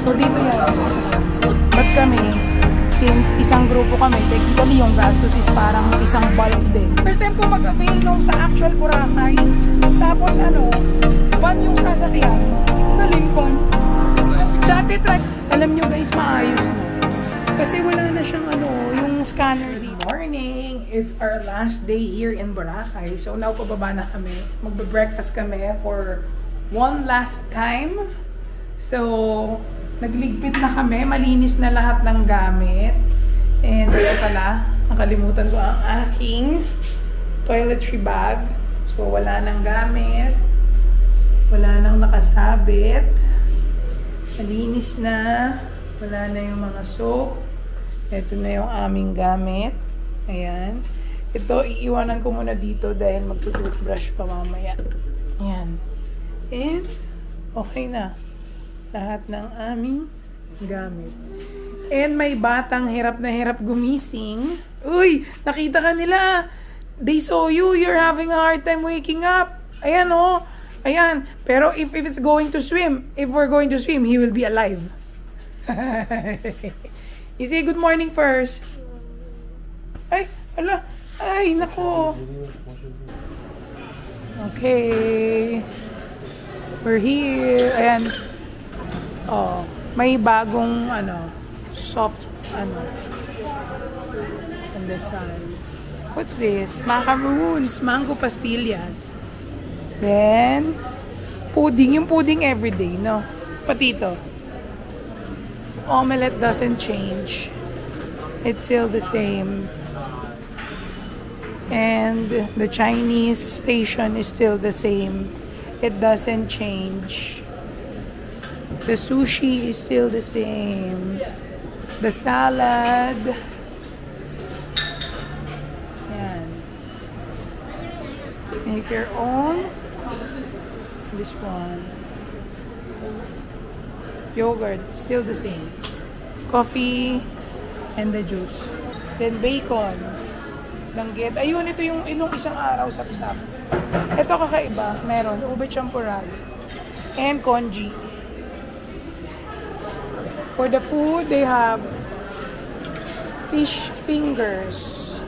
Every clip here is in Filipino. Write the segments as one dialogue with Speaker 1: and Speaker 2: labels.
Speaker 1: So, dito yan. But kami, since isang grupo kami, technically yung gastos is parang isang bulk din. First time ko mag-avail nung sa actual Boracay. Tapos van yung sasakyan. Galing van. Dati alam nyo guys, maayos na. Kasi wala na siyang yung scanner dito. Good morning! It's our last day here in Boracay. So now pababa na kami. Magbe-breakfast kami for one last time. So, nagligpit na kami. Malinis na lahat ng gamit. And ayun pala, nakalimutan ko ang aking toiletry bag. So, wala nang gamit. Wala nang nakasabit. Malinis na. Wala na yung mga soap. Ito na yung aming gamit. Ayan. Ito, iiwanan ko muna dito dahil magtutoothbrush pa mamaya. Ayan. And, okay na. Lahat ng aming gamit. And may batang hirap na hirap gumising. Uy! Nakita ka nila! They saw you! You're having a hard time waking up! Ayan oh! Ayan. Pero if it's going to swim, if we're going to swim, he will be alive. You say good morning first. Ay! Ala! Ay! Nako! Okay. We're here. Ayan. Oh, may bagong soft pandesal. What's this? Macaroons, mango pastillas. Then pudding, yung pudding everyday, no? Patito. Omelette doesn't change. It's still the same. And the Chinese station is still the same. It doesn't change. The sushi is still the same. The salad. Yan. Make your own. This one. Yogurt, still the same. Coffee and the juice. Then bacon. Langgit. Ayun, ito yung isang araw sap-sap. Ito kakaiba. Meron. Ube champurrado. And congee. For the food, they have fish fingers,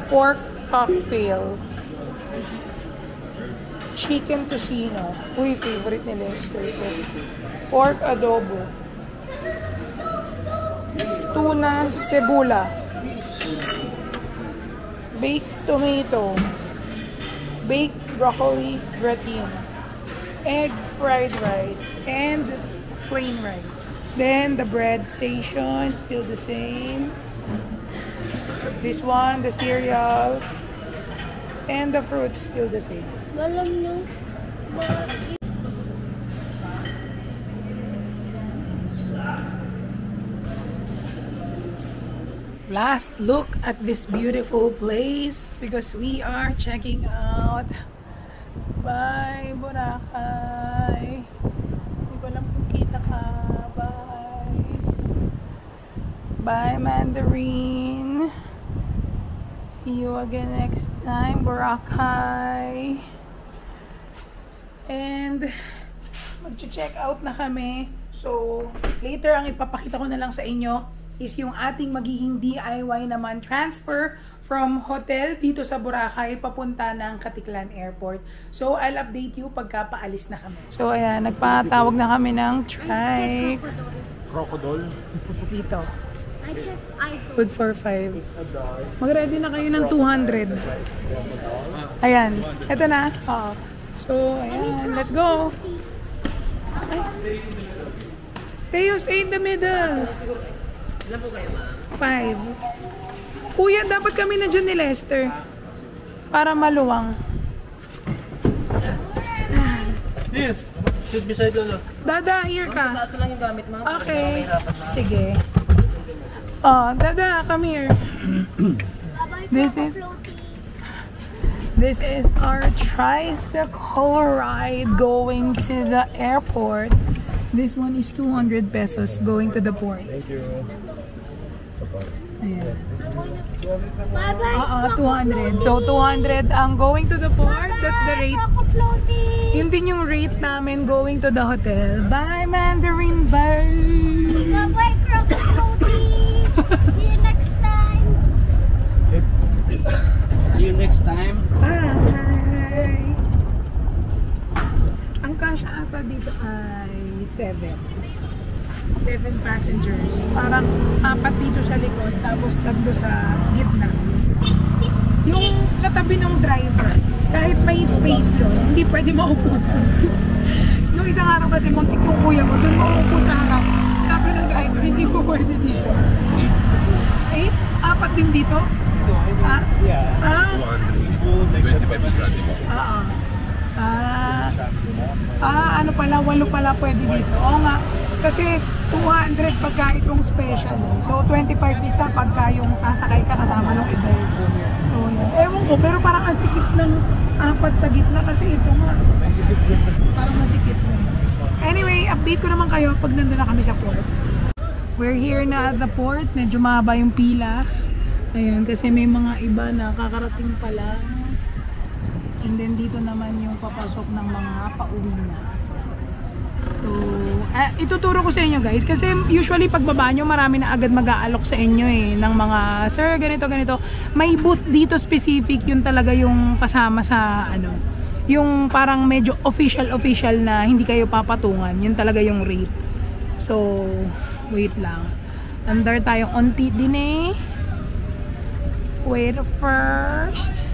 Speaker 1: pork cocktail, chicken tocino. Uy, favorite nila yung pork adobo, tuna cebula, baked tomato, baked broccoli gratin, egg fried rice, and plain rice. Then the bread station, still the same. This one, the cereals, and the fruits, still the same. Last look at this beautiful place because we are checking out. Bye, Boracay. Hindi ko alam kung kita ka. Bye, Mandarin. See you again next time, Boracay. And mag-check out na kami. So, later ang ipapakita ko na lang sa inyo is yung ating magiging DIY naman transfer from hotel dito sa Boracay papunta ng Katiklan Airport. So, I'll update you pagka paalis na kami. So, ayan, nagpatawag na kami ng trike.
Speaker 2: Crocodile.
Speaker 1: Dito. Good for 5. Mag-ready na kayo ng 200. Ayan. Ito na. Oh. So, ayan. Let's go. Ay. Teo, stay in the middle. 5. Kuya, dapat kami na dyan ni Lester. Para maluwang.
Speaker 2: Here. Sit beside Lolo.
Speaker 1: Dada, here ka.
Speaker 3: Taas lang yung gamit mo.
Speaker 1: Okay. Sige. Oh, Dada, come here. This is our tricycle ride going to the airport. This one is 200 pesos going to the port.
Speaker 2: Thank you.
Speaker 1: Ayan. Oo, 200. So, 200 ang going to the port. That's the rate. Yun din yung rate namin going to the hotel. Bye, Mandarin. Bye!
Speaker 3: Bye-bye, Crocodile. See you next time.
Speaker 2: See you next time.
Speaker 1: Bye! Ang kasya ata dito ay 7 passengers. Parang 4 dito sa likod, tapos 3 sa gitna. Yung katabi ng driver, kahit may space yun, hindi pwede maupo doon. Yung isang araw kasi muntik yung kuya mo, doon maupo sa harap. Sabi ng driver, hindi po pwede dito. 4 din dito?
Speaker 2: Yeah.
Speaker 1: 25 ano pala, 8 pala pwede dito. Oo nga, kasi 200 pagka itong special. So, 25 isa pagka yung sasakay ka kasama ng iba. So, yun. Ewan ko, pero parang ang sikip ng 4 sa gitna kasi ito nga. Parang masikip mo. Anyway, update ko naman kayo pag nandun na kami sa port. We're here na at the port. Medyo mahaba yung pila. Ayun, kasi may mga iba na kakarating pa lang. And then dito naman yung papasok ng mga pauwi na. So, ituturo ko sa inyo guys. Kasi usually pagbaba nyo, marami na agad mag-aalok sa inyo ng mga, sir, ganito, ganito. May booth dito specific, yun talaga yung kasama sa, yung parang medyo official na hindi kayo papatungan. Yun talaga yung rate. So, wait lang. Under tayong onti din Wait first.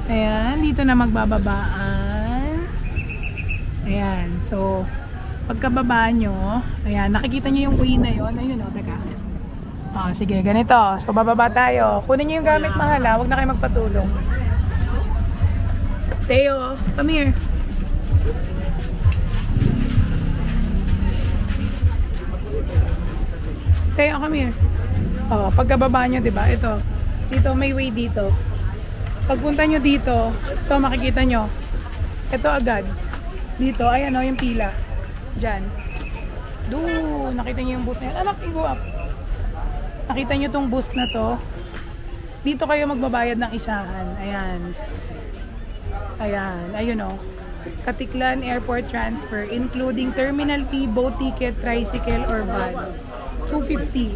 Speaker 1: Ayan, dito na magbababaan. Ayan, so pagkababa nyo, ayan, nakikita nyo yung way na yun. Ayun o, teka. Sige, ganito. So bababa tayo. Kunin nyo yung gamit, mahal ha. Huwag na kayo magpatulong. Teo, come here. Teo, come here. Pagkababa nyo, diba? Ito. Dito, may way dito. Pagpunta nyo dito, ito makikita nyo. Ito agad. Dito, ayan o, yung pila. Diyan. Doon, nakita nyo yung booth na yan. Anak, go up. Nakita nyo tong booth na to. Dito kayo magbabayad ng isahan. Ayan. Ayan, ayun o. Katiklan Airport Transfer, including terminal fee, boat ticket, tricycle, or van. 250.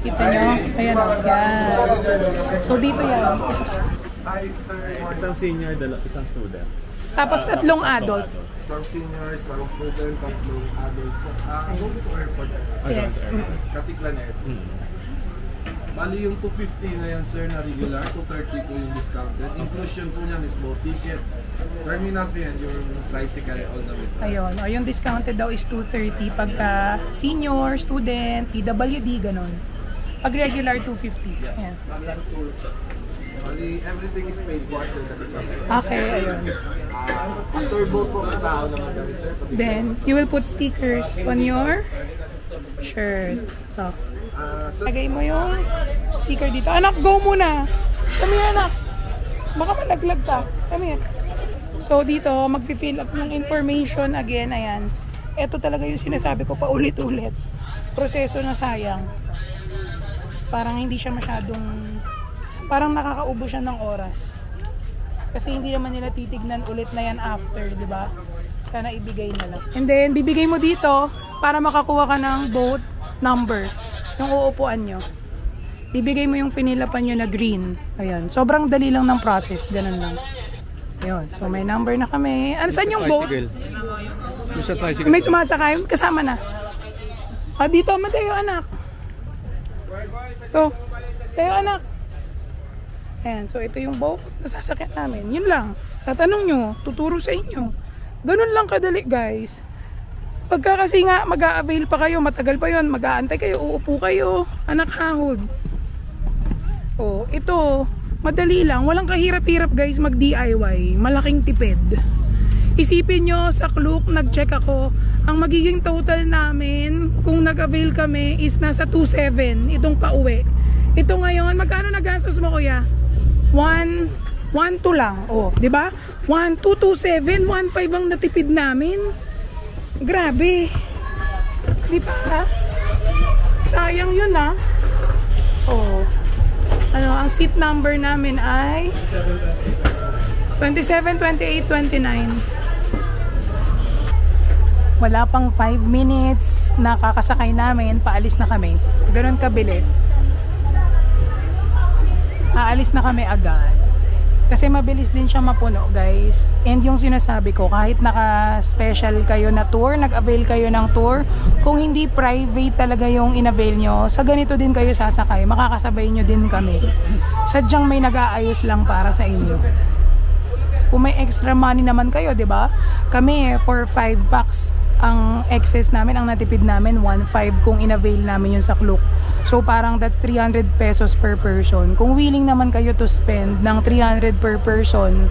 Speaker 1: Kita nyo? Ayan o. Yan. So, dito yan.
Speaker 2: Isang senior, isang student.
Speaker 1: Tapos 3 adult.
Speaker 4: Isang senior, isang student, 3 adult. Go to airport.
Speaker 1: Yes.
Speaker 4: Katiklan Airport. Bali yung 250 na yan sir na regular, 230 po yung discounted. Inclusion po niyan is boat ticket, terminal fee, and your tricycle all the way.
Speaker 1: Ayun. O, yung discounted daw is 230 pagka senior, student, PWD, ganun. Pag regular, 250. Ayan.
Speaker 4: Bali, everything is paid quarter.
Speaker 1: Okay, ayun.
Speaker 4: After boat po, may tao naman kami sir.
Speaker 1: Then, you will put stickers on your shirt. So, lagay mo yung sticker dito. Anak, go muna! Come here, anak! Baka malaglag ta. Come here. So, dito, mag-fill up ng information again. Ayan. Ito talaga yung sinasabi ko pa ulit-ulit. Proseso na sayang. Parang hindi siya masyadong... Parang nakakaubo siya ng oras. Kasi hindi naman nila titignan ulit na yan after, di ba? Sana ibigay na lang. And then, bibigay mo dito para makakuha ka ng boat number. Yung uupuan nyo. Bibigay mo yung pinilapan nyo na green. Ayan. Sobrang dali lang ng process. Ganun lang. Ayun. So, may number na kami. Ano, saan yung boat? May sumasakay. Kasama na. Dito, Mateo, anak. Ito. Tayo, anak. Ayan, so ito yung boat na sasakyan namin. Yun lang. Tatanong nyo, tuturo sa inyo. Ganun lang kadali, guys. Pagka kasi nga, mag-a-avail pa kayo, matagal pa yun, mag-aantay kayo, uupo kayo. Anak, hahod. Oh, ito, madali lang. Walang kahirap-hirap, guys, mag-DIY. Malaking tipid. Isipin nyo, sa Klook, nag-check ako. Ang magiging total namin, kung nag-avail kami, is nasa 2.7. Itong pauwi. Ito ngayon, magkano nagastos mo, kuya? 1.2 lang. Oh, 'di ba? 1.227, 1.5 ang natipid namin. Grabe. 'Di ba? Sayang 'yun ah. Oh. Ano, ang seat number namin ay 27, 28, 29. Wala pang 5 minutes na kakasakay namin, paalis na kami. Ganon kabilis. Aalis na kami agad. Kasi mabilis din siya mapuno, guys. And yung sinasabi ko, kahit naka-special kayo na tour, nag-avail kayo ng tour, kung hindi private talaga yung in-avail nyo, sa ganito din kayo sasakay, makakasabay nyo din kami. Sadyang may nag-aayos lang para sa inyo. Kung may extra money naman kayo, di ba? Kami, for 5 packs, ang excess namin, ang natipid namin, 1.5 kung in-avail namin yun sa Klook. So parang that's 300 pesos per person. Kung willing naman kayo to spend ng 300 per person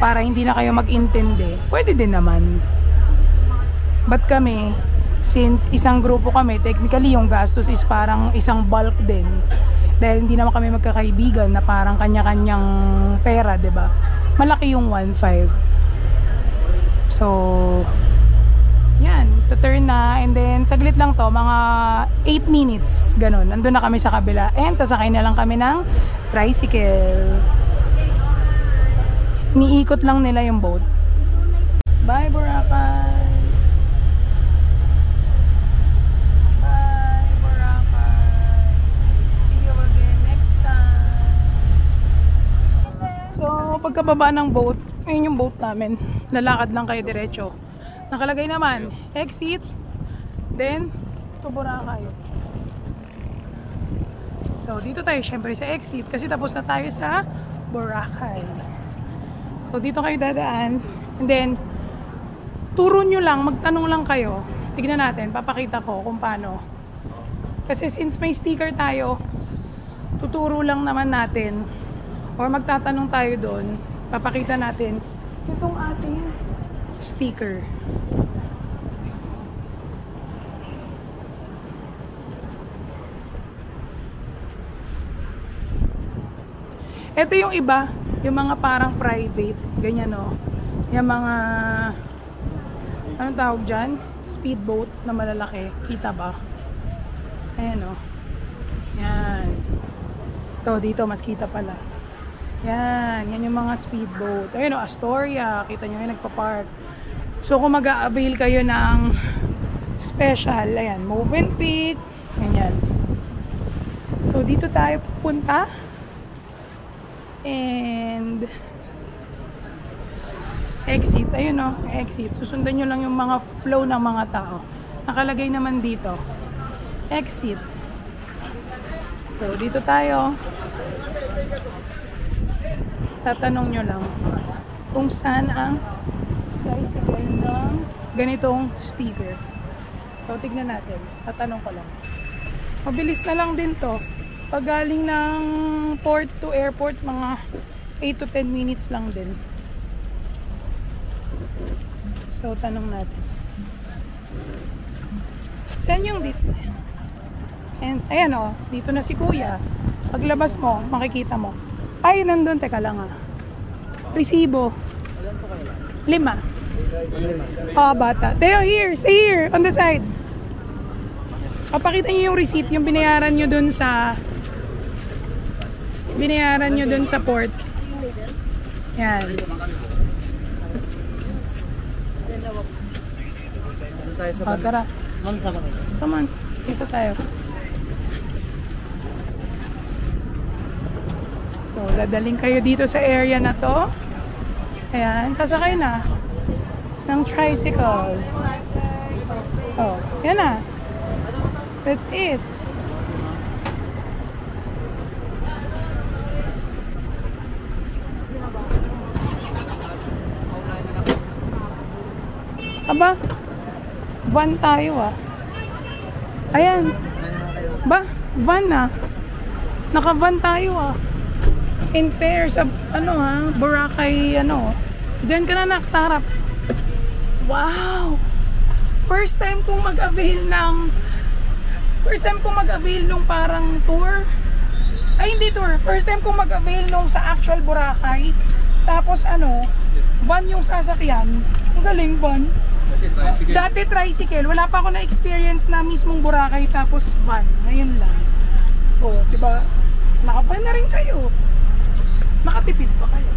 Speaker 1: para hindi na kayo mag-intindi, pwede din naman. But kami, since isang grupo kami, technically yung gastos is parang isang bulk din. Dahil hindi naman kami magkakaibigan na parang kanya-kanyang pera, 'di ba? Malaki yung 1.5. So yan, to turn na, and then saglit lang to, mga 8 minutes, ganun, nandun na kami sa kabila, and sasakay na lang kami ng tricycle. Niikot lang nila yung boat. Bye Boracay! Bye Boracay! See you again next time! So, pagkababa ng boat, ayun yung boat namin, lalakad lang kayo diretso. Nakalagay naman, exit, then, to Boracay. So, dito tayo syempre sa exit, kasi tapos na tayo sa Boracay. So, dito kayo dadaan, and then, turo nyo lang, magtanong lang kayo. Tignan natin, papakita ko kung paano. Kasi since may sticker tayo, tuturo lang naman natin, or magtatanong tayo doon, papakita natin itong ating sticker. Ito yung iba, yung mga parang private, ganyan o. Yung mga, anong tawag dyan? Speedboat na malalaki. Kita ba? Ayan o. Yan. Ito, dito, mas kita pala. Yan, yan yung mga speedboat. Ayun o, Astoria. Kita nyo yung nagpa-park. So, kung mag-a-avail kayo ng special, ayan, Movenpick, ganyan. So, dito tayo pupunta. And, exit. Ayun o, exit. Susundan nyo lang yung mga flow ng mga tao. Nakalagay naman dito. Exit. So, dito tayo. Tatanong nyo lang kung saan ang tricycle ng ganitong sticker. So, tignan natin. Tatanong ko lang. Mabilis na lang din to. Pag galing ng port to airport, mga 8 to 10 minutes lang din. So, tanong natin. Saan yung dito? And, ayan o, dito na si Kuya. Paglabas mo, makikita mo. Ay, nandun. Teka lang ha. Resibo. 5. Oh, bata. Teo, here. Stay here. On the side. Papakita niyo yung receipt. Yung binayaran nyo dun sa port. Yan. Oh, tara. Come on. Dito tayo. So, dadaling kayo dito sa area na to. Ayan, sasakay na ng tricycle. Oh, yan na. That's it. Aba, van tayo ah. Ayan. Ba, van na. Naka-van tayo ah. In fair sa ano ha, Boracay ano. Diyan ka na nak sa harap. Wow. First time kong mag-avail nung parang tour. Ay hindi tour. First time kong mag-avail nung sa actual Boracay. Tapos ano, van yung sasakyan. Ang galing van. Dati tricycle. Wala pa ako na experience na mismong Boracay tapos van. Ngayon lang. O, diba? Nakapan na rin kayo. Makatipid pa kayo.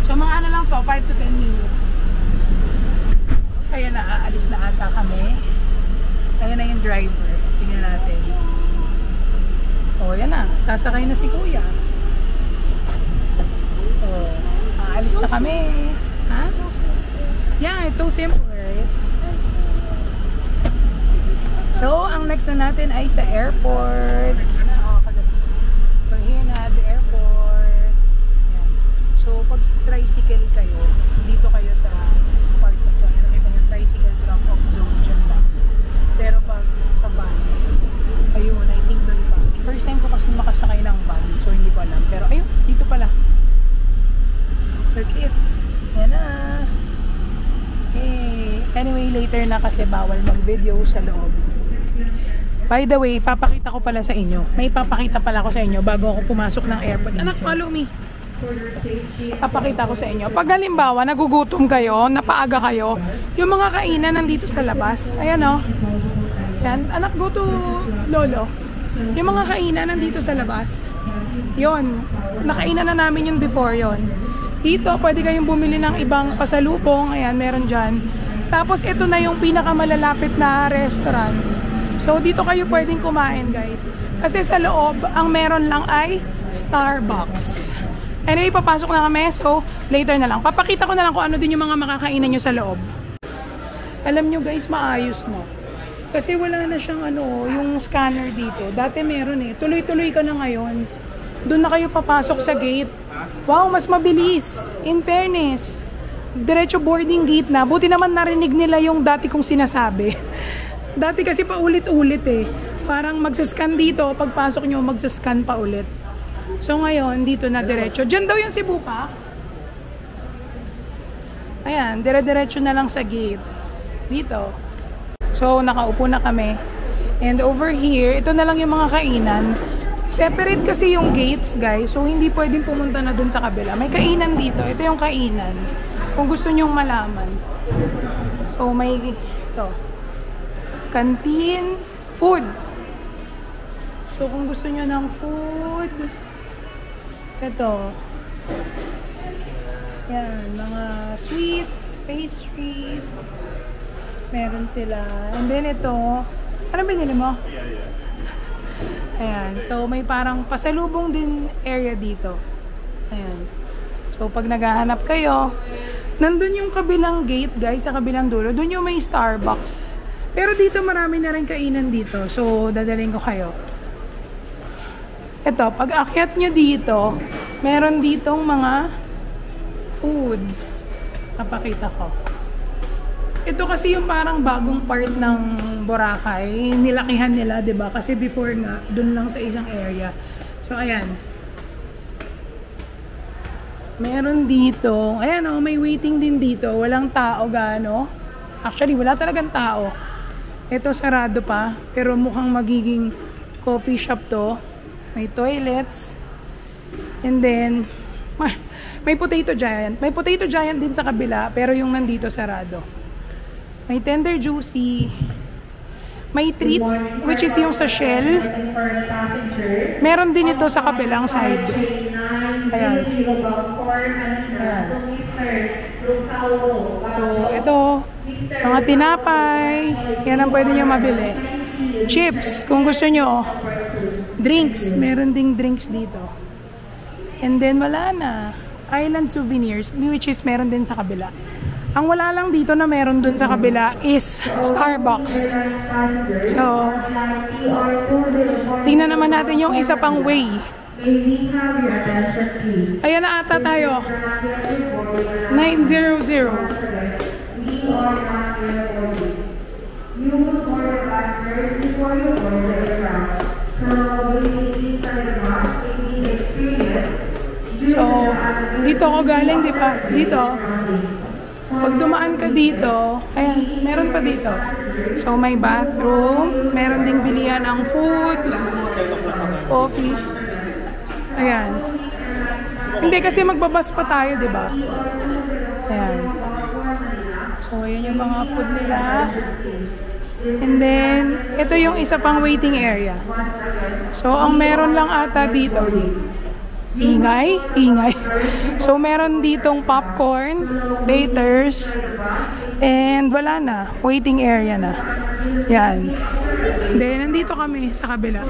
Speaker 1: So, mga ano lang to, 5 to 10 minutes. Kaya na, aalis na ata kami. Ayan na yung driver. Tingnan natin. O, yan na. Sasakay na si Kuya. O, aalis na kami. Ha? Yeah, it's so simple, right? So, ang next na natin ay sa airport. We're here na at the airport. Ayan. So, pag tricycle kayo, dito kayo sa part na ito. Ayan, nakita nyo, tricycle drop-off zone dyan lang. Pero pag sa van, ayun, I think doon pa. First time ko kasi makasakay ng van, so hindi ko alam. Pero ayun, dito pala. That's it. Ayan na. Hey. Anyway, later na kasi bawal mag-video sa loob. By the way, papakita ko pala sa inyo. May papakita pala ko sa inyo bago ako pumasok ng airport. Anak, follow me. Papakita ko sa inyo. Pag halimbawa, nagugutom kayo, napaaga kayo, yung mga kainan nandito sa labas. Ayan o. Yan. Anak, go to Lolo. Yung mga kainan nandito sa labas. Yon. Nakainan na namin yun before yon. Dito, pwede kayong bumili ng ibang pasalubong. Ayan, meron dyan. Tapos, ito na yung pinakamalalapit na restaurant. So, dito kayo pwedeng kumain, guys. Kasi sa loob, ang meron lang ay Starbucks. Anyway, papasok na kami. So, later na lang. Papakita ko na lang kung ano din yung mga makakainan nyo sa loob. Alam nyo, guys, maayos no. Kasi wala na siyang yung scanner dito. Dati meron eh. Tuloy-tuloy ka na ngayon. Doon na kayo papasok sa gate. Wow, mas mabilis. In fairness. Diretso boarding gate na. Buti naman narinig nila yung dati kong sinasabi. Dati kasi paulit-ulit eh. Parang magsascan dito. Pagpasok nyo, magsascan pa ulit. So ngayon, dito na diretso. Diyan daw yung Cebu pa. Ayan, dire-diretso na lang sa gate. Dito. So, nakaupo na kami. And over here, ito na lang yung mga kainan. Separate kasi yung gates, guys. So, hindi pwedeng pumunta na dun sa kabila. May kainan dito. Ito yung kainan. Kung gusto nyong malaman. So, may ito. Canteen. Food. So, kung gusto nyo ng food, ito. Yan. Mga sweets, pastries. Meron sila. And then ito. Ano binili mo? Ayan. So, may parang pasalubong din area dito. Ayan. So, pag naghahanap kayo, nandun yung kabilang gate, guys, sa kabilang dulo. Doon yung may Starbucks. Pero dito, marami na rin kainan dito. So, dadaling ko kayo. Ito, pag akyat nyo dito, meron ditong mga food. Napakita ko. Ito kasi yung parang bagong part ng Boracay. Nilakihan nila, 'di ba? Kasi before nga, dun lang sa isang area. So, ayan. Meron dito. Ayan oh, may waiting din dito. Walang tao gaano. Actually, wala talagang tao. Ito sarado pa. Pero mukhang magiging coffee shop to. May toilets. And then, may potato giant. May potato giant din sa kabila. Pero yung nandito sarado. May tender juicy. May treats, which is yung sa shell. Meron din ito sa kabilang side. Ayan. Ayan. So, ito. Mga tinapay. Yan ang pwede nyo mabili. Chips, kung gusto nyo. Drinks. Meron ding drinks dito. And then, wala na. Island souvenirs, which is meron din sa kabila. Ang wala lang dito na meron dun sa kabila is Starbucks. So, tingnan naman natin yung isa pang way. Ayan na ata tayo. 900. So, dito ako galing, di ba? Dito. Pag dumaan ka dito, ayan, meron pa dito. So, may bathroom, meron ding bilihan ng food, coffee. Ayan. Hindi, kasi magbabas pa tayo, di ba? Ayan. So, ayan yung mga food nila. And then, ito yung isa pang waiting area. So, ang meron lang ata dito, ingay. So, meron ditong popcorn, daters, and wala na, waiting area na. Yan. Then, nandito kami sa kabila.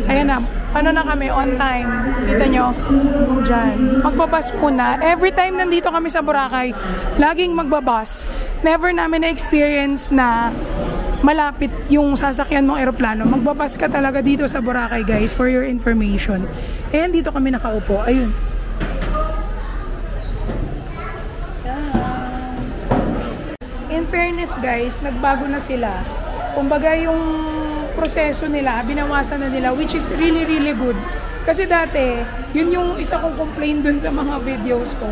Speaker 1: Ayan na, ano na kami, on time. Kita nyo? Diyan. Magbabas muna. Every time nandito kami sa Boracay, laging magbabas. Never namin na-experience na malapit yung sasakyan mong eroplano. Magbabas ka talaga dito sa Boracay, guys, for your information. Ayan, dito kami nakaupo. Ayun. In fairness, guys, nagbago na sila. Kumbaga yung proseso nila, binawasan na nila, which is really, really good. Kasi dati, yun yung isa kong complaint dun sa mga videos ko,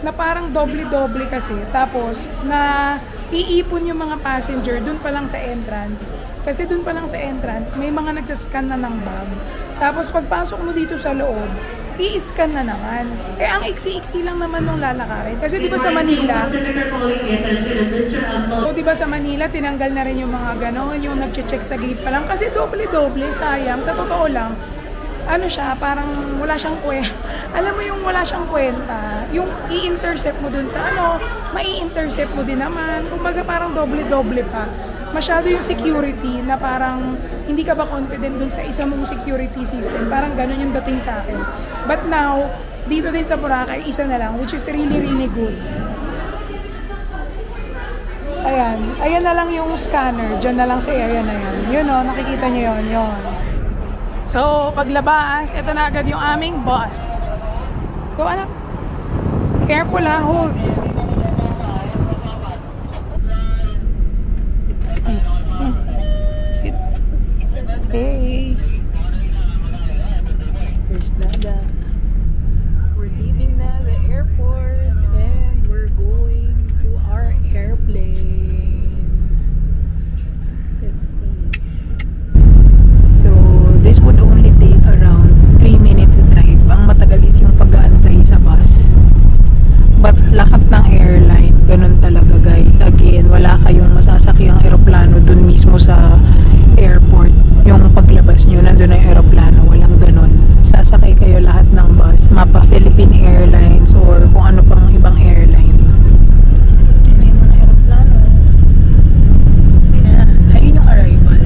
Speaker 1: na parang doble-doble kasi. Tapos, na iipon yung mga passenger dun pa lang sa entrance. Kasi dun pa lang sa entrance, may mga nagsascan na ng bag. Tapos, pagpasok mo dito sa loob, i-scan na naman. Eh, ang iksi-iksi lang naman nung lalakarin. Kasi di ba sa Manila, tinanggal na rin yung mga ganon, yung nag-check sa gate pa lang. Kasi doble-doble, sayang. Sa totoo lang, ano siya, parang wala siyang kwenta. Alam mo yung wala siyang kwenta, yung i-intercept mo dun sa ano, mai-intercept mo din naman. Kumbaga parang doble-doble pa. Masyado yung security na parang hindi ka ba confident dun sa isa mong security system. Parang ganun yung dating sa akin. But now, dito din sa Boracay, isa na lang, which is really, really good. Ayan. Ayan na lang yung scanner. Diyan na lang sa area na yan. Yun o, nakikita nyo yun. Yun. So, paglabas, ito na agad yung aming bus. Go, anak. Careful ha, hold. Sit. Okay. Here's Dada. We're leaving na the airport and we're going to our airplane. Let's see. So, this would only take around 3 minutes drive. Ang matagal is yung pag-aantay sa bus. But lahat ng airline, ganun talaga guys. Again, wala kayong masasakyang eroplano dun mismo sa airport. Yung paglabas nyo, nandun ang eroplano. Walang ganun. Sasakay kayo lahat ng bus. Mapa Philippine Airlines or kung ano pang ibang airline. Yan yung mga eroplano. Yan. Ayun yung arrival.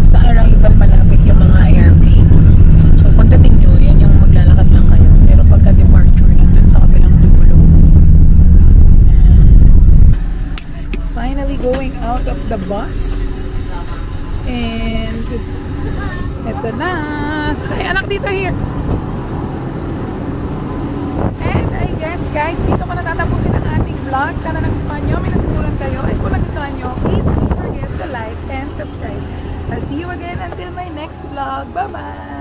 Speaker 1: Sa arrival malapit yung mga airplane. So pagdating nyo, yan yung maglalakad lang kayo. Pero pagka departure, nandun sa kabilang dulo. Finally going out of the bus. And eto na. Sakay anak dito here. And I guess guys, dito ko natatapusin ang ating vlog. Sana nagustuhan nyo, may natutunan kayo. And kung nagustuhan nyo, please don't forget to like and subscribe. I'll see you again until my next vlog. Bye-bye!